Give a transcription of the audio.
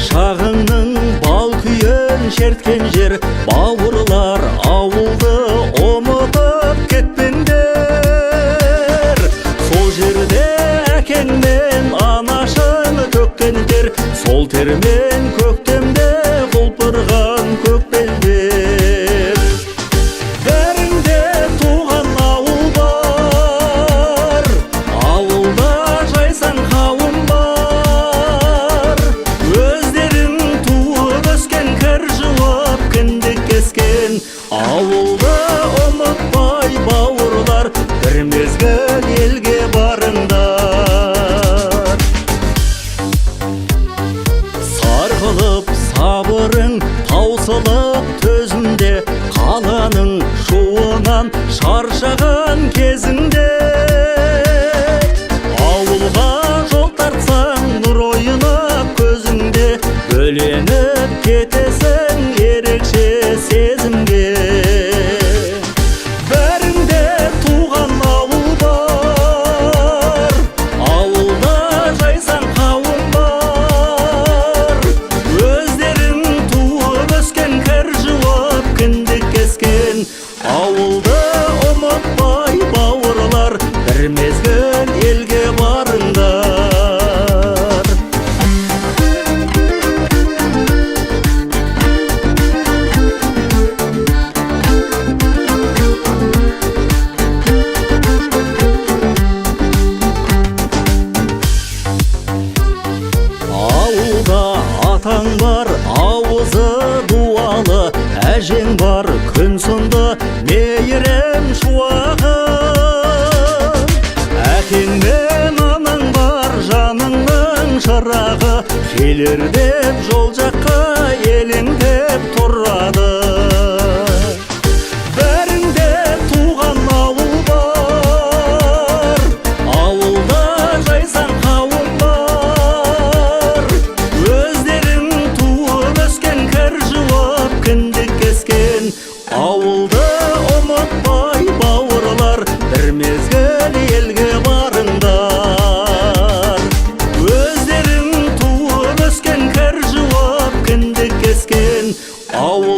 Шағыңның бал күйін шерткен жер, бауырлар ауылды ұмытып кетпеңдер. Сол жерде әкең мен анашың төккен тер, сол термен көктемде құлпырған көк белдер. Бәріңде туған ауыл бар, ауылда жайсаң қауым бар. Өздерің туып өскен, кір жуып кіндік кескен, ауылды ұмытпай бауырлар, бір мезгіл елге барыңдар. Сарғылып сабырың таусылып төзімде, қаланың шуынан шаршаған кезіңде. Ауылға жол тартсаң нұр ойнап көзіңде, бөленіп кетесің ерекше сезімге. Бәріңде туған ауыл бар, ауылда жайсаң қауым бар. Өздерің туып өскен, кір жуып кіндік кескен, ауылды ұмытпай бауырлар, бір мезгіл елге барыңдар. Ауылда атаң бар, ауызы дуалы, әжең бар, күн сынды мейірім шуағы. Әкең мен анаң бар, жаныңның шырағы, келер деп жол жаққа елеңдеп тұрады. Бәріңде туған ауыл бар, ауылда жайсаң қауым бар. Өздерің туып өскен, кір жуып кіндік кескен, ауылды ұмытпай бауырлар, бір мезгіл елге барыңдар. Өздерің туып өскен, кір жуып кіндік кескен, ауыл